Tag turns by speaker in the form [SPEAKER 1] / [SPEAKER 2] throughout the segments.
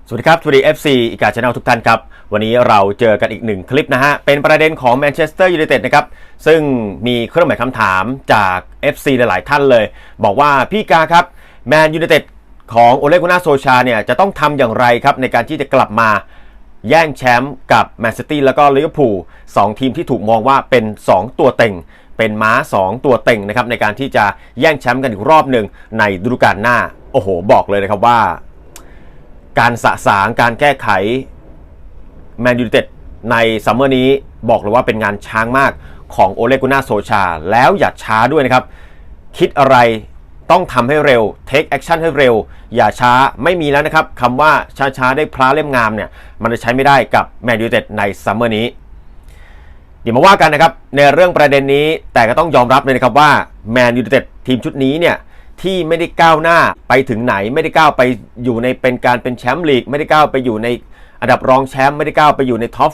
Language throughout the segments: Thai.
[SPEAKER 1] สวัสดีครับสวัสดี FC อีกาชาแนลทุกท่านครับวันนี้เราเจอกันอีกหนึ่งคลิปนะฮะเป็นประเด็นของแมนเชสเตอร์ยูไนเต็ดนะครับซึ่งมีเครื่องหมายคำถามจาก FC หลายๆท่านเลยบอกว่าพี่กาครับแมนยูไนเต็ดของโอเลกุน่าโซชาเนี่ยจะต้องทำอย่างไรครับในการที่จะกลับมาแย่งแชมป์กับแมนซิตี้แล้วก็ลิเวอร์พูล2ทีมที่ถูกมองว่าเป็น2ตัวเต็งเป็นม้า2ตัวเต็งนะครับในการที่จะแย่งแชมป์กันอีกรอบหนึ่งในฤดูกาลหน้าโอ้โหบอกเลยนะครับว่าการสะสางการแก้ไขแมนยูไนเต็ดในซัมเมอร์นี้บอกเลยว่าเป็นงานช้างมากของโอเลกุน่าโซชาแล้วอย่าช้าด้วยนะครับคิดอะไรต้องทำให้เร็ว take action ให้เร็วอย่าช้าไม่มีแล้วนะครับคำว่าช้าได้พระเล่มงามเนี่ยมันจะใช้ไม่ได้กับแมนยูไนเต็ดในซัมเมอร์นี้เดี๋ยวมาว่ากันนะครับในเรื่องประเด็นนี้แต่ก็ต้องยอมรับเลยนะครับว่าแมนยูไนเต็ดทีมชุดนี้เนี่ยที่ไม่ได้ก้าวหน้าไปถึงไหนไม่ได้ก้าวไปอยู่ในเป็นแชมป์ลีกไม่ได้ก้าวไปอยู่ในอันดับรองแชมป์ไม่ได้ก้าวไปอยู่ในท็อป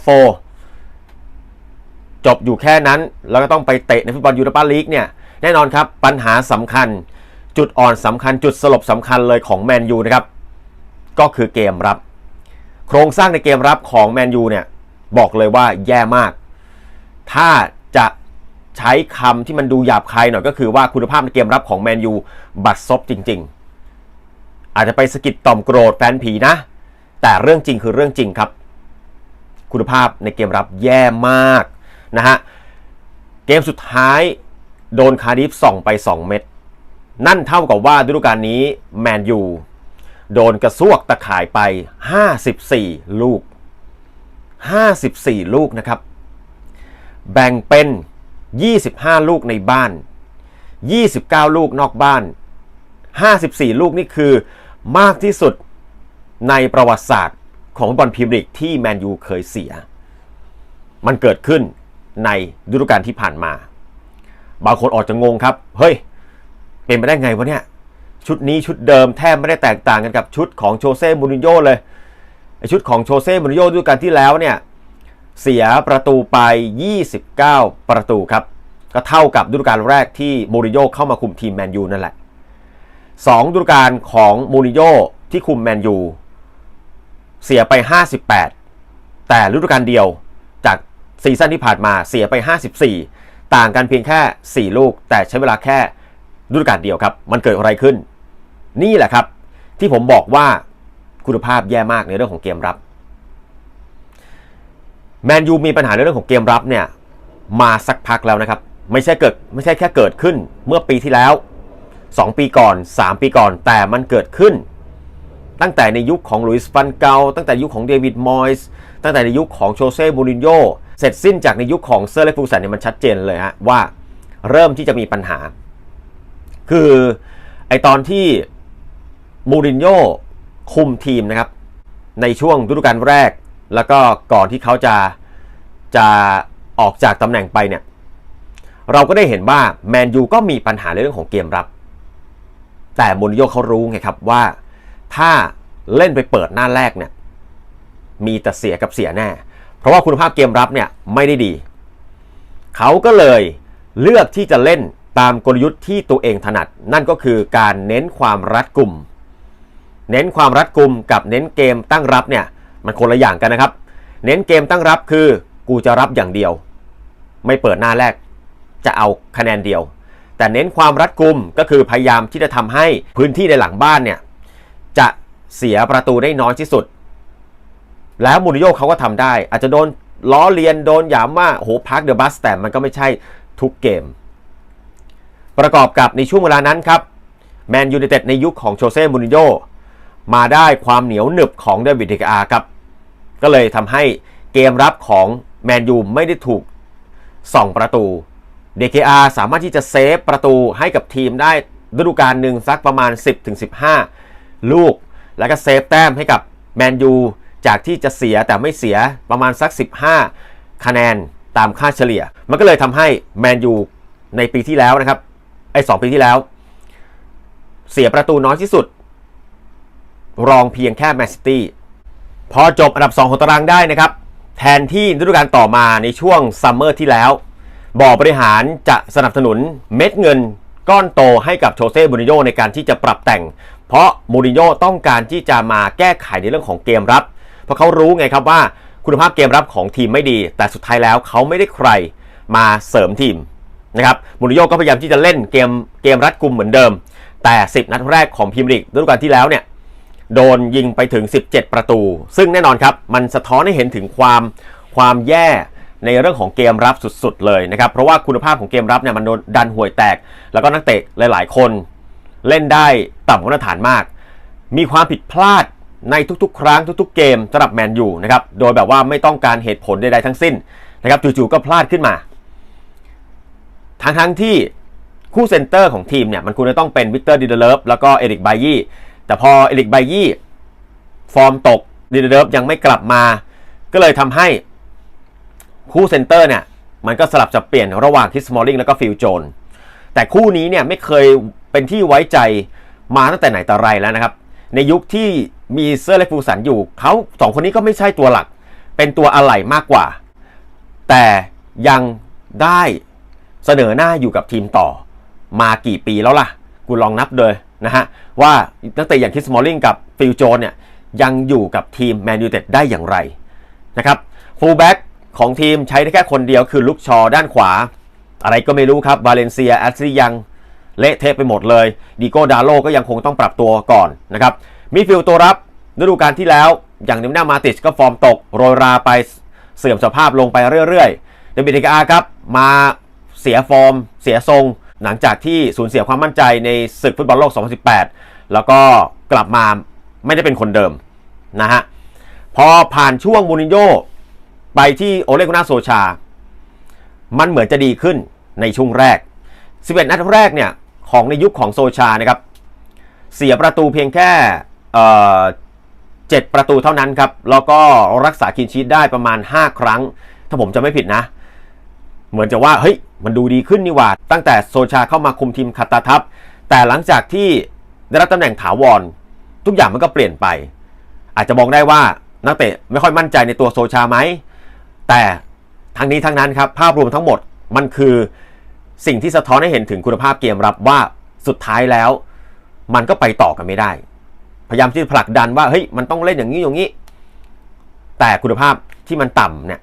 [SPEAKER 1] 4จบอยู่แค่นั้นแล้วก็ต้องไปเตะในฟุตบอลยูโรปาลีกเนี่ยแน่นอนครับปัญหาสำคัญจุดอ่อนสำคัญจุดสลบสำคัญเลยของแมนยูนะครับก็คือเกมรับโครงสร้างในเกมรับของแมนยูเนี่ยบอกเลยว่าแย่มากถ้าจะใช้คำที่มันดูหยาบคายหน่อยก็คือว่าคุณภาพในเกมรับของแมนยูบัดซบจริงๆอาจจะไปสะกิดต่อมโกรธแฟนผีนะแต่เรื่องจริงคือเรื่องจริงครับคุณภาพในเกมรับแย่มากนะฮะเกมสุดท้ายโดนคาร์ดิฟส่องไป2เม็ดนั่นเท่ากับว่าฤดูกาลนี้แมนยูโดนกระซวกตะข่ายไป54ลูก54ลูกนะครับแบ่งเป็น25ลูกในบ้าน29ลูกนอกบ้าน54ลูกนี่คือมากที่สุดในประวัติศาสตร์ของฟุตบอลพรีเมียร์ลีกที่แมนยูเคยเสียมันเกิดขึ้นในฤดูกาลที่ผ่านมาบางคนออกจะงงครับเฮ้ยเป็นไปได้ไงวะเนี่ยชุดนี้ชุดเดิมแทบไม่ได้แตกต่างกันกับชุดของโชเซ่มูรินโญ่เลยชุดของโชเซ่มูรินโญ่ฤดูกาลที่แล้วเนี่ยเสียประตูไป29ประตูครับก็เท่ากับฤดูกาลแรกที่มูรินโญ่เข้ามาคุมทีมแมนยูนั่นแหละ2ฤดูกาลของมูรินโญ่ที่คุมแมนยูเสียไป58แต่ฤดูกาลเดียวจากซีซั่นที่ผ่านมาเสียไป54ต่างกันเพียงแค่4ลูกแต่ใช้เวลาแค่ฤดูกาลเดียวครับมันเกิดอะไรขึ้นนี่แหละครับที่ผมบอกว่าคุณภาพแย่มากในเรื่องของเกมรับแมนยูมีปัญหาในเรื่องของเกมรับเนี่ยมาสักพักแล้วนะครับไม่ใช่แค่เกิดขึ้นเมื่อปีที่แล้ว2ปีก่อน3ปีก่อนแต่มันเกิดขึ้นตั้งแต่ในยุคของลุยส์ฟันเกาตั้งแต่ยุคของเดวิดมอยส์ตั้งแต่ในยุคของโชเซ่มูรินโญ่เสร็จสิ้นจากในยุคของเซอร์เล็กฟูสันเนี่ยมันชัดเจนเลยฮะว่าเริ่มที่จะมีปัญหาคือไอตอนที่มูรินโญ่คุมทีมนะครับในช่วงฤดูกาลแรกแล้วก็ก่อนที่เขาจะออกจากตำแหน่งไปเนี่ยเราก็ได้เห็นว่าแมนยูก็มีปัญหาในเรื่องของเกมรับแต่มูรินโญ่เขารู้ไงครับว่าถ้าเล่นไปเปิดหน้าแรกเนี่ยมีแต่เสียกับเสียแน่เพราะว่าคุณภาพเกมรับเนี่ยไม่ได้ดีเขาก็เลยเลือกที่จะเล่นตามกลยุทธ์ที่ตัวเองถนัดนั่นก็คือการเน้นความรัดกุมกับเน้นเกมตั้งรับเนี่ยมันคนละอย่างกันนะครับเน้นเกมตั้งรับคือกูจะรับอย่างเดียวไม่เปิดหน้าแรกจะเอาคะแนนเดียวแต่เน้นความรัดกุมก็คือพยายามที่จะทำให้พื้นที่ในหลังบ้านเนี่ยจะเสียประตูได้น้อยที่สุดแล้วมูรินโญ่เขาก็ทำได้อาจจะโดนล้อเลียนโดนหยามว่าโหพาร์คเดอะบัสแต่มันก็ไม่ใช่ทุกเกมประกอบกับในช่วงเวลานั้นครับแมนยูไนเต็ดในยุคของโชเซ่มูรินโญ่มาได้ความเหนียวหนึบของเดวิดเดกอาครับก็เลยทำให้เกมรับของแมนยูไม่ได้ถูกส่องประตูเดกอาสามารถที่จะเซฟประตูให้กับทีมได้ฤดูกาลหนึ่งสักประมาณ 10-15 ลูกแล้วก็เซฟแต้มให้กับแมนยูจากที่จะเสียแต่ไม่เสียประมาณสัก15คะแนนตามค่าเฉลี่ยมันก็เลยทำให้แมนยูในปีที่แล้วนะครับ2 ปีที่แล้วเสียประตูน้อยที่สุดรองเพียงแค่แมนซิตี้พอจบอันดับ2ของตารางได้นะครับแทนที่ฤดูกาลต่อมาในช่วงซัมเมอร์ที่แล้วบอร์ดบริหารจะสนับสนุนเม็ดเงินก้อนโตให้กับโชเซ่มูรินโญ่ในการที่จะปรับแต่ง เพราะมูรินโญ่ต้องการที่จะมาแก้ไขในเรื่องของเกมรับเพราะเขารู้ไงครับว่าคุณภาพเกมรับของทีมไม่ดีแต่สุดท้ายแล้วเขาไม่ได้ใครมาเสริมทีมนะครับมูรินโญ่ก็พยายามที่จะเล่นเกมรัดกุมเหมือนเดิมแต่10นัดแรกของพรีเมียร์ลีกฤดูกาลที่แล้วเนี่ยโดนยิงไปถึง17ประตูซึ่งแน่นอนครับมันสะท้อนให้เห็นถึงความแย่ในเรื่องของเกมรับสุดๆเลยนะครับเพราะว่าคุณภาพของเกมรับเนี่ยมันโดนดันห่วยแตกแล้วก็นักเตะหลายๆคนเล่นได้ต่ำกว่ามาตรฐานมากมีความผิดพลาดในทุกๆครั้งทุกๆเกมสำหรับแมนยูนะครับโดยแบบว่าไม่ต้องการเหตุผลใดๆทั้งสิ้นนะครับจู่ๆก็พลาดขึ้นมาทั้งที่คู่เซนเตอร์ของทีมเนี่ยมันควรจะต้องเป็นวิกเตอร์ดิเดเลฟแล้วก็เอริกไบยี่แต่พอเอริกไบยี่ฟอร์มตกดิเดเลฟยังไม่กลับมาก็เลยทำให้คู่เซนเตอร์เนี่ยมันก็สลับจะเปลี่ยนระหว่างคริส สมอลลิงแล้วก็ฟิลโจนแต่คู่นี้เนี่ยไม่เคยเป็นที่ไว้ใจมาตั้งแต่ไหนแต่ไรแล้วนะครับในยุคที่มีเซอร์เล็กฟูสันอยู่เขาสองคนนี้ก็ไม่ใช่ตัวหลักเป็นตัวอะไหล่มากกว่าแต่ยังได้เสนอหน้าอยู่กับทีมต่อมากี่ปีแล้วล่ะกูลองนับเลยนะฮะว่านักเตะอย่างคริส สมอลลิงกับฟิลโจนเนี่ยยังอยู่กับทีมแมนยูไนเต็ดได้อย่างไรนะครับฟูลแบ็กของทีมใช้ได้แค่คนเดียวคือลุกชอด้านขวาอะไรก็ไม่รู้ครับวาเลนเซียแอสซิยังเละเทะไปหมดเลยดิโก้ดาโลก็ยังคงต้องปรับตัวก่อนนะครับมิดฟิลด์ตัวรับฤดูกาลที่แล้วอย่างเนม่ามาติชก็ฟอร์มตกโรยราไปเสื่อมสภาพลงไปเรื่อยๆเดวิด เดกอาครับมาเสียฟอร์มเสียทรงหลังจากที่สูญเสียความมั่นใจในศึกฟุตบอลโลก 2018 แล้วก็กลับมาไม่ได้เป็นคนเดิมนะฮะพอผ่านช่วงมูรินโญ่ไปที่โอเลกุน่าโซชามันเหมือนจะดีขึ้นในช่วงแรก11นัดแรกเนี่ยของในยุคของโซชานะครับเสียประตูเพียงแค่7ประตูเท่านั้นครับแล้วก็รักษาคลีนชีทได้ประมาณ5ครั้งถ้าผมจะไม่ผิดนะเหมือนจะว่าเฮ้ยมันดูดีขึ้นนี่หว่าตั้งแต่โซชาเข้ามาคุมทีมคาตาทัพแต่หลังจากที่ได้รับตำแหน่งถาวรทุกอย่างมันก็เปลี่ยนไปอาจจะมองได้ว่านักเตะไม่ค่อยมั่นใจในตัวโซชาไหมแต่ทั้งนี้ทั้งนั้นครับภาพรวมทั้งหมดมันคือสิ่งที่สะท้อนให้เห็นถึงคุณภาพเกมรับว่าสุดท้ายแล้วมันก็ไปต่อกันไม่ได้พยายามที่จะผลักดันว่าเฮ้ยมันต้องเล่นอย่างนี้อย่างนี้แต่คุณภาพที่มันต่ำเนี่ย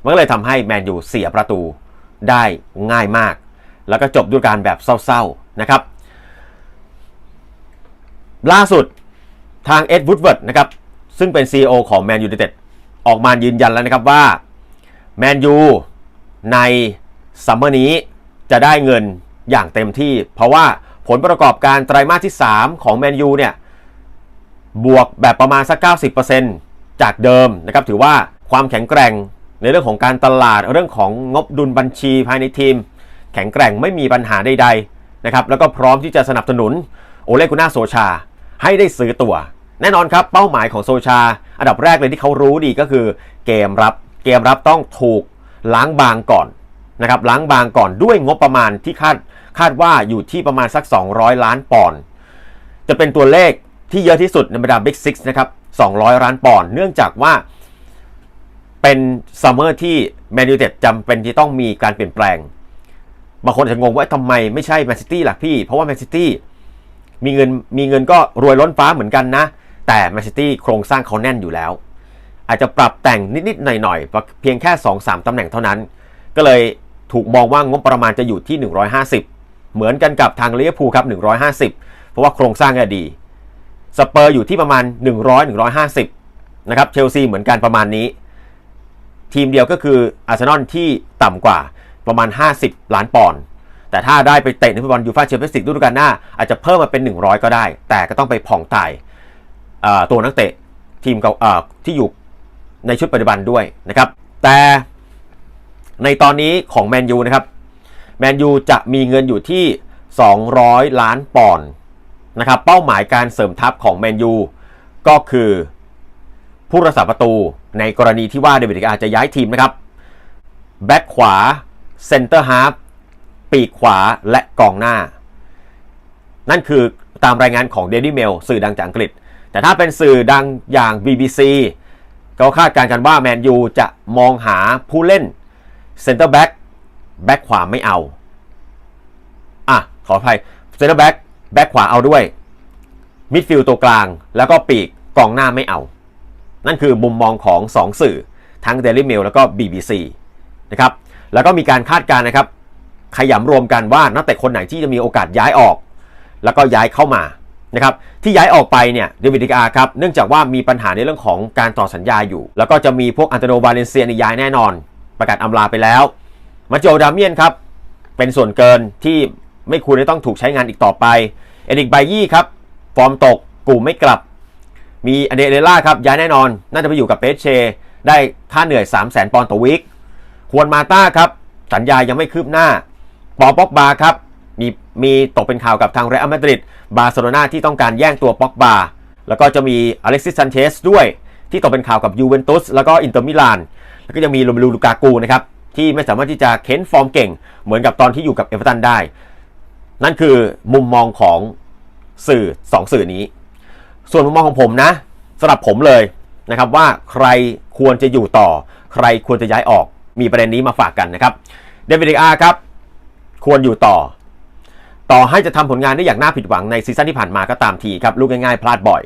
[SPEAKER 1] มันก็เลยทำให้แมนยูเสียประตูได้ง่ายมากแล้วก็จบด้วยการแบบเศร้าๆนะครับล่าสุดทางเอ็ดวูดเวิร์ดนะครับซึ่งเป็น CEO ของแมนยูไนเต็ดออกมายืนยันแล้วนะครับว่าแมนยูในซัมเมอร์นี้จะได้เงินอย่างเต็มที่เพราะว่าผลประกอบการไตรมาสที่3ของแมนยูเนี่ยบวกแบบประมาณสัก 90% จากเดิมนะครับถือว่าความแข็งแกร่งในเรื่องของการตลาดเรื่องของงบดุลบัญชีภายในทีมแข็งแกร่งไม่มีปัญหาใดๆนะครับแล้วก็พร้อมที่จะสนับสนุนโอเลกุน่าโซชาให้ได้ซื้อตัวแน่นอนครับเป้าหมายของโซชาอันดับแรกเลยที่เขารู้ดีก็คือเกมรับต้องถูกล้างบางก่อนนะครับล้างบางก่อนด้วยงบประมาณที่คาดว่าอยู่ที่ประมาณสัก200ล้านปอนด์จะเป็นตัวเลขที่เยอะที่สุดในบรรดา Big Six นะครับ200ล้านปอนด์เนื่องจากว่าเป็นซัมเมอร์ที่แมนยูไนเต็ดจำเป็นที่ต้องมีการเปลี่ยนแปลงบางคนอาจจะงงว่าทำไมไม่ใช่แมนซิตี้ล่ะพี่เพราะว่าแมนซิตี้มีเงินก็รวยล้นฟ้าเหมือนกันนะแต่แมนซิตี้โครงสร้างเขาแน่นอยู่แล้วอาจจะปรับแต่งนิดๆหน่อยๆเพียงแค่ 2-3 ตำแหน่งเท่านั้นก็เลยถูกมองว่างบประมาณจะอยู่ที่150เหมือนกันกับทางลิเวอร์พูลครับ150เพราะว่าโครงสร้างดีสเปอร์อยู่ที่ประมาณ100-150นะครับเชลซีเหมือนกันประมาณนี้ทีมเดียวก็คืออาร์เซนอลที่ต่ำกว่าประมาณ50ล้านปอนด์แต่ถ้าได้ไปเตะในฟุตบอลยูฟ่าแชมเปี้ยนส์ลีกฤดูกาลหน้าอาจจะเพิ่มมาเป็น100ก็ได้แต่ก็ต้องไปผ่องถ่ายตัวนักเตะทีมที่อยู่ในชุดปัจจุบันด้วยนะครับแต่ในตอนนี้ของแมนยูนะครับแมนยูจะมีเงินอยู่ที่200ล้านปอนด์นะครับเป้าหมายการเสริมทัพของแมนยูก็คือผู้รักษาประตูในกรณีที่ว่าเดวิด เดกอาจะย้ายทีมนะครับแบ็คขวาเซนเตอร์ฮาล์ฟปีกขวาและกองหน้านั่นคือตามรายงานของ Daily Mail สื่อดังจากอังกฤษแต่ถ้าเป็นสื่อดังอย่าง BBC ก็คาดการณ์กันว่าแมนยูจะมองหาผู้เล่นเซนเตอร์แบ็คขวาไม่เอาขออภัยเซนเตอร์แบ็คขวาเอาด้วย มิดฟิลด์ตัวกลางแล้วก็ปีกกองหน้าไม่เอานั่นคือมุมมองของ2สื่อทั้ง Daily Mail แล้วก็ BBC นะครับแล้วก็มีการคาดการณ์นะครับขยำรวมกันว่านักเตะคนไหนที่จะมีโอกาสย้ายออกแล้วก็ย้ายเข้ามานะครับที่ย้ายออกไปเนี่ยเดวิด ดีอาร์ครับเนื่องจากว่ามีปัญหาในเรื่องของการต่อสัญญาอยู่แล้วก็จะมีพวกอันโตโน วาเลนเซียย้ายแน่นอนประกาศอำลาไปแล้วมาโจ ดาเมียนครับเป็นส่วนเกินที่ไม่ควรจะต้องถูกใช้งานอีกต่อไปเอริก ไบยี่ครับฟอร์มตกกูไม่กลับมีอเดเรล่าครับย้ายแน่นอนน่าจะไปอยู่กับเปเชได้ค่าเหนื่อย 300,000 ปอนด์ต่อวีคควรมาต้าครับสัญญายังไม่คืบหน้าปอป็อกบาครับมีตกเป็นข่าวกับทางเรอัลมาดริดบาร์เซโลนาที่ต้องการแย่งตัวป็อกบาแล้วก็จะมีอเล็กซิส ซันเชสด้วยที่ตกเป็นข่าวกับยูเวนตุสแล้วก็อินเตอร์มิลานแล้วก็ยังมีโรเมลู ลูกากูนะครับที่ไม่สามารถที่จะเค้นฟอร์มเก่งเหมือนกับตอนที่อยู่กับเอเวอร์ตันได้นั่นคือมุมมองของสื่อ2สื่อนี้ส่วนมุมมองของผมนะสำหรับผมเลยนะครับว่าใครควรจะอยู่ต่อใครควรจะย้ายออกมีประเด็นนี้มาฝากกันนะครับเดวิด ดีอาร์ครับควรอยู่ต่อให้จะทำผลงานได้อย่างน่าผิดหวังในซีซั่นที่ผ่านมาก็ตามทีครับลูกง่ายๆพลาดบ่อย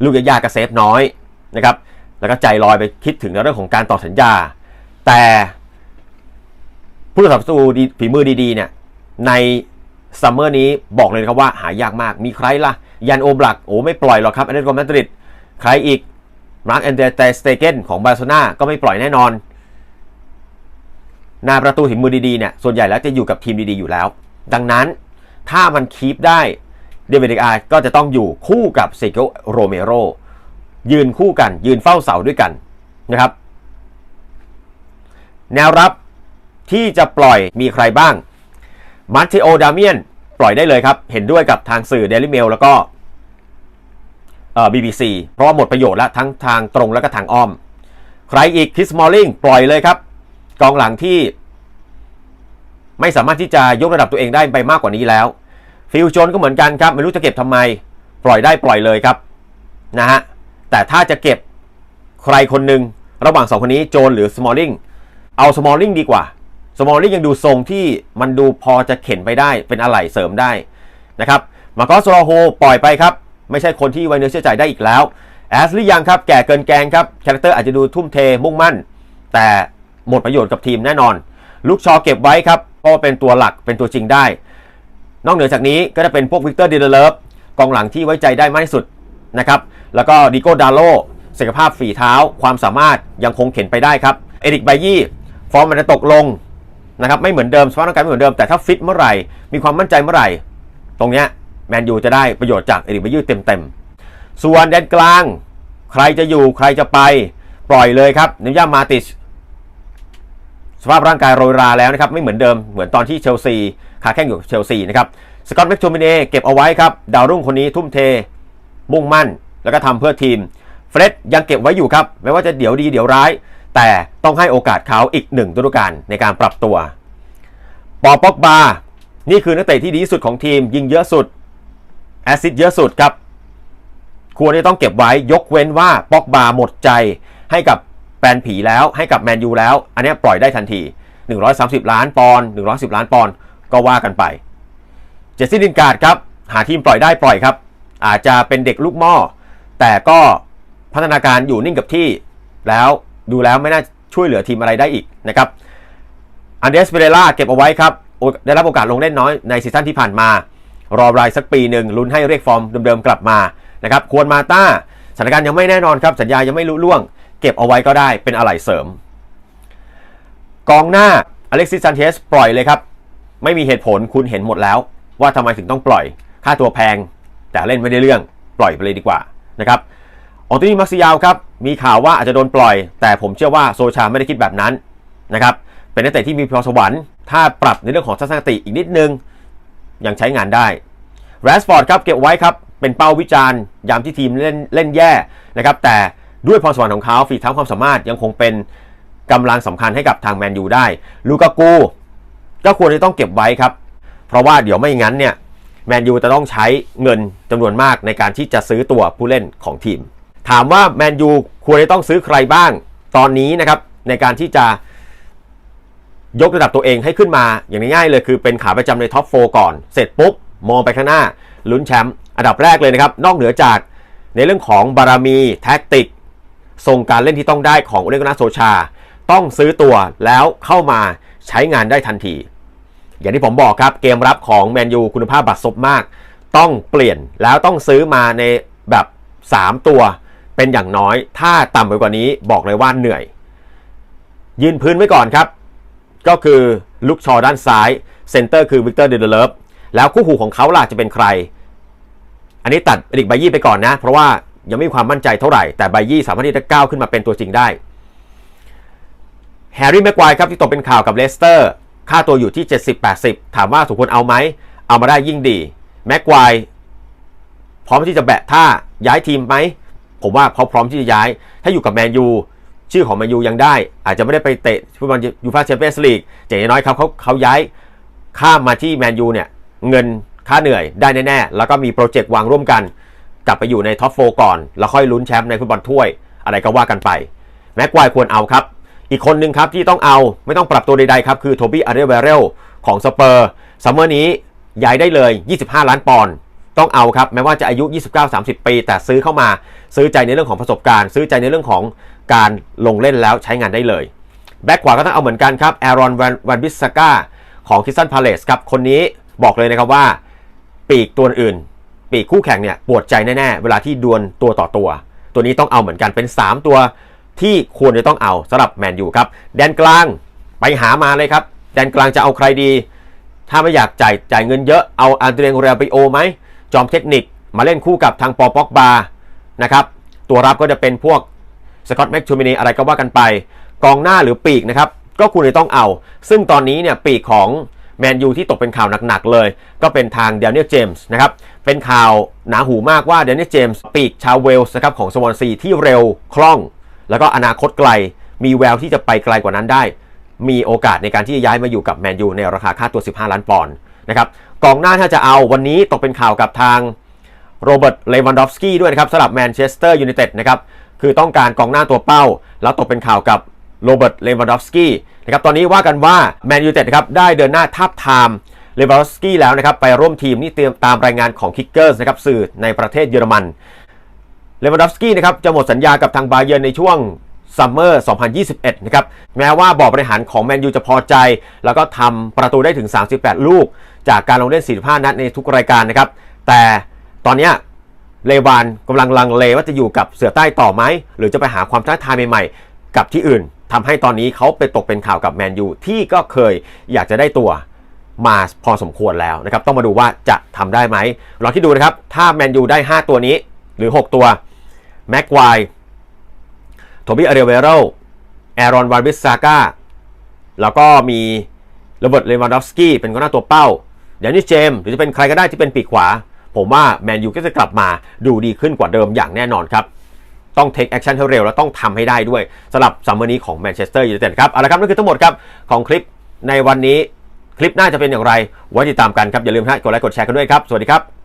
[SPEAKER 1] ลูกยากๆก็เซฟน้อยนะครับแล้วก็ใจลอยไปคิดถึงในเรื่องของการต่อสัญญาแต่ผู้สนับสนุนฝีมือดีๆเนี่ยในซัมเมอร์นี้บอกเลยครับว่าหายากมากมีใครล่ะยันโอบลักไม่ปล่อยหรอกครับแอตเลติโก มาดริดใครอีกมาร์ค แอนเดร เตสเตเกนของบาร์เซโลนาก็ไม่ปล่อยแน่นอนหน้าประตูฝีมือดีๆเนี่ยส่วนใหญ่แล้วจะอยู่กับทีมดีๆอยู่แล้วดังนั้นถ้ามันคีปได้เดวิด ดีอาร์ก็จะต้องอยู่คู่กับเซโกโรเมโรยืนคู่กันยืนเฝ้าเสาด้วยกันนะครับแนวรับที่จะปล่อยมีใครบ้างมาเทโอ ดาเมียนปล่อยได้เลยครับเห็นด้วยกับทางสื่อ Daily Mail แล้วก็BBC เพราะว่าหมดประโยชน์แล้วทั้งทางตรงและก็ทางอ้อมใครอีกคริส มอลลิงปล่อยเลยครับกองหลังที่ไม่สามารถที่จะยกระดับตัวเองได้ไปมากกว่านี้แล้วฟิลโจนก็เหมือนกันครับไม่รู้จะเก็บทำไมปล่อยได้ปล่อยเลยครับนะฮะแต่ถ้าจะเก็บใครคนหนึ่งระหว่าง2คนนี้โจนหรือสมอลลิงเอาสมอลลิงดีกว่าสมอลลิงยังดูทรงที่มันดูพอจะเข็นไปได้เป็นอะไหล่เสริมได้นะครับมาโกส โรโฮปล่อยไปครับไม่ใช่คนที่ไว้เนื้อเชื่อใจได้อีกแล้วแอสลีย์ยังครับแก่เกินแกงครับคาแรคเตอร์อาจจะดูทุ่มเทมุ่งมั่นแต่หมดประโยชน์กับทีมแน่นอนลูกชอเก็บไว้ครับเพราะเป็นตัวหลักเป็นตัวจริงได้นอกเหนือจากนี้ก็จะเป็นพวกวิกเตอร์ เดเลฟกองหลังที่ไว้ใจได้มากที่สุดนะครับแล้วก็ดิโก้ ดาโลศักยภาพฝีเท้าความสามารถยังคงเข็นไปได้ครับเอริก ไบยี่ฟอร์มมันจะตกลงนะครับไม่เหมือนเดิมสภาพร่างกายไม่เหมือนเดิมแต่ถ้าฟิตเมื่อไหร่มีความมั่นใจเมื่อไหร่ตรงเนี้ยแมนยูจะได้ประโยชน์จากเอริก ไบยี่เต็มๆส่วนแดนกลางใครจะอยู่ใครจะไปปล่อยเลยครับเนย่า มาติชสภาพร่างกายโรยราแล้วนะครับไม่เหมือนเดิมเหมือนตอนที่เชลซีขาแข้งอยู่เชลซีนะครับสกอตต์ แม็กโทมิเน่เก็บเอาไว้ครับดาวรุ่งคนนี้ทุ่มเทมุ่งมั่นแล้วก็ทำเพื่อทีมเฟร็ดยังเก็บไว้อยู่ครับไม่ว่าจะเดี๋ยวดีเดี๋ยวร้ายแต่ต้องให้โอกาสเขาอีก1ฤดูกาลในการปรับตัวปอป็อกบานี่คือนักเตะที่ดีที่สุดของทีมยิงเยอะสุดแอสซิสต์เยอะสุดครับควรที่ต้องเก็บไว้ยกเว้นว่าป็อกบาหมดใจให้กับแฟนผีแล้วให้กับแมนยูแล้วอันนี้ปล่อยได้ทันที130 ล้านปอนด์110 ล้านปอนด์ก็ว่ากันไปเจสซี่ ลินการ์ดครับหาทีมปล่อยได้ปล่อยครับอาจจะเป็นเด็กลูกหม้อแต่ก็พัฒนาการอยู่นิ่งกับที่แล้วดูแล้วไม่น่าช่วยเหลือทีมอะไรได้อีกนะครับอันเดรส เปเรล่าเก็บเอาไว้ครับได้รับโอกาสลงเล่นน้อยในซีซั่นที่ผ่านมารอรายสักปีหนึ่งลุ้นให้เรียกฟอร์มเดิมๆกลับมานะครับควรมาต้าสถานการณ์ยังไม่แน่นอนครับสัญญายังไม่ลุล่วงเก็บเอาไว้ก็ได้เป็นอะไหล่เสริมกองหน้าอเล็กซิส ซันเชสปล่อยเลยครับไม่มีเหตุผลคุณเห็นหมดแล้วว่าทำไมถึงต้องปล่อยค่าตัวแพงแต่เล่นไม่ได้เรื่องปล่อยไปเลยดีกว่านะครับอองโตนี่ มาร์ซิยาลครับมีข่าวว่าอาจจะโดนปล่อยแต่ผมเชื่อว่าโซชาไม่ได้คิดแบบนั้นนะครับเป็นนักเตะที่มีพรสวรรค์ถ้าปรับในเรื่องของทัศนคติอีกนิดนึงยังใช้งานได้แรชฟอร์ดครับเก็บไว้ครับเป็นเป้าวิจารณ์ยามที่ทีมเล่นแย่นะครับแต่ด้วยพรสวรรค์ของเขาฝีเท้าความสามารถยังคงเป็นกำลังสำคัญให้กับทางแมนยูได้ลูกากูก็ควรจะต้องเก็บไว้ครับเพราะว่าเดี๋ยวไม่งั้นเนี่ยแมนยูจะต้องใช้เงินจำนวนมากในการที่จะซื้อตัวผู้เล่นของทีมถามว่าแมนยูควรจะต้องซื้อใครบ้างตอนนี้นะครับในการที่จะยกระดับตัวเองให้ขึ้นมาอย่างง่ายๆเลยคือเป็นขาประจำในท็อป 4ก่อนเสร็จปุ๊บมองไปข้างหน้าลุ้นแชมป์ อันดับแรกเลยนะครับนอกเหนือจากในเรื่องของบารมีแท็กติกทรงการเล่นที่ต้องได้ของโอเลกุน่าโซชาต้องซื้อตัวแล้วเข้ามาใช้งานได้ทันทีอย่างที่ผมบอกครับเกมรับของแมนยูคุณภาพบัดซบมากต้องเปลี่ยนแล้วต้องซื้อมาในแบบ3ตัวเป็นอย่างน้อยถ้าต่ำไปกว่านี้บอกเลยว่าเหนื่อยยืนพื้นไว้ก่อนครับก็คือลุกชอด้านซ้ายเซนเตอร์คือวิกเตอร์เดเดเลฟแล้วคู่หูของเขาล่ะจะเป็นใครอันนี้ตัดเอริกไบยี่ไปก่อนนะเพราะว่ายังไม่มีความมั่นใจเท่าไหร่แต่ไบยี่สามารถที่จะก้าวขึ้นมาเป็นตัวจริงได้แฮร์รี่แม็กไกวร์ครับที่ตกเป็นข่าวกับเลสเตอร์ค่าตัวอยู่ที่ 70-80 ถามว่าสมควรเอาไหมเอามาได้ยิ่งดีแม็กไกวร์พร้อมที่จะแบะท่าย้ายทีมไหมผมว่าเขาพร้อมที่จะย้ายถ้าอยู่กับแมนยูชื่อของแมนยูยังได้อาจจะไม่ได้ไปเตะฟุตบอลยูฟ่าแชมเปี้ยนส์ลีกแต่อย่างน้อยครับเขาย้ายข้ามมาที่แมนยูเนี่ยเงินค่าเหนื่อยได้แน่ๆแล้วก็มีโปรเจกต์วางร่วมกันกลับไปอยู่ในท็อป4ก่อนแล้วค่อยลุ้นแชมป์ในฟุตบอลถ้วยอะไรก็ว่ากันไปแม็กไกวร์ควรเอาครับอีกคนหนึ่งครับที่ต้องเอาไม่ต้องปรับตัวใดๆครับคือโทบี้อาร์เดเวเรลของสเปอร์ซัมเมอร์นี้ย้ายได้เลย25ล้านปอนด์ต้องเอาครับแม้ว่าจะอายุ 29-30 ปีแต่ซื้อเข้ามาซื้อใจในเรื่องของประสบการณ์ซื้อใจในเรื่องของการลงเล่นแล้วใช้งานได้เลยแบ็คขวาก็ต้องเอาเหมือนกันครับแอรอนวันบิสซาก้าของคริสตัลพาเลซครับคนนี้บอกเลยนะครับว่าปีกตัวอื่นปีกคู่แข่งเนี่ยปวดใจแน่ๆเวลาที่ดวลตัวต่อตัวนี้ต้องเอาเหมือนกันเป็น3ตัวที่ควรจะต้องเอาสำหรับแมนยูครับแดนกลางไปหามาเลยครับแดนกลางจะเอาใครดีถ้าไม่อยากจ่ายเงินเยอะเอาอันเดรียงเรเบโอไหมจอมเทคนิคมาเล่นคู่กับทางปอป็อกบานะครับตัวรับก็จะเป็นพวกสกอตต์แม็กทูมินีอะไรก็ว่ากันไปกองหน้าหรือปีกนะครับก็ควรจะต้องเอาซึ่งตอนนี้เนี่ยปีกของแมนยูที่ตกเป็นข่าวหนักๆเลยก็เป็นทางเดนิเอลเจมส์นะครับเป็นข่าวหนาหูมากว่าเดนิเอลเจมส์ปีกชาวเวลส์นะครับของสวอนซีที่เร็วคล่องแล้วก็อนาคตไกลมีแววที่จะไปไกลกว่านั้นได้มีโอกาสในการที่จะย้ายมาอยู่กับแมนยูในราคาค่าตัว15ล้านปอนด์นะครับกองหน้าถ้าจะเอาวันนี้ตกเป็นข่าวกับทางโรเบิร์ตเลวันดอฟสกี้ด้วยนะครับสำหรับแมนเชสเตอร์ยูไนเต็ดนะครับคือต้องการกองหน้าตัวเป้าแล้วตกเป็นข่าวกับโรเบิร์ตเลวันดอฟสกี้นะครับตอนนี้ว่ากันว่าแมนยูไนเต็ดนะครับได้เดินหน้าทาบทามเลวันดอฟสกี้แล้วนะครับไปร่วมทีมนี่เตรียมตามรายงานของคิกเกอร์สนะครับสื่อในประเทศเยอรมันเลวันดอฟสกี้นะครับจะหมดสัญญากับทางบาเยิร์นในช่วงซัมเมอร์ 2021 นะครับแม้ว่าบอร์ดบริหารของแมนยูจะพอใจแล้วก็ทำประตูได้ถึง38ลูกจากการลงเล่น45นัดในทุกรายการนะครับแต่ตอนนี้เลวานกำลังลังเลว่าจะอยู่กับเสือใต้ต่อไหมหรือจะไปหาความท้าทายใหม่ๆกับที่อื่นทำให้ตอนนี้เขาไปตกเป็นข่าวกับแมนยูที่ก็เคยอยากจะได้ตัวมาพอสมควรแล้วนะครับต้องมาดูว่าจะทำได้ไหมลองคิดดูนะครับถ้าแมนยูได้5ตัวนี้หรือ6ตัวแม็กไกวร์โทบี้อาร์เดเวโรแอรอนวานบิสซาก้าแล้วก็มีโรเบิร์ตเลวันดอฟสกี้เป็นกองหน้าตัวเป้าเดนนิสเจมส์หรือจะเป็นใครก็ได้ที่เป็นปีกขวาผมว่าแมนยูก็จะกลับมาดูดีขึ้นกว่าเดิมอย่างแน่นอนครับต้องเทคแอคชั่นให้เร็วและต้องทำให้ได้ด้วยสำหรับซัมเมอร์นี้ของแมนเชสเตอร์ยูไนเต็ดครับเอาละครับนั่นคือทั้งหมดครับของคลิปในวันนี้คลิปหน้าจะเป็นอย่างไรไว้ติดตามกันครับอย่าลืมกดไลค์กดแชร์กันด้วยครับสวัสดีครับ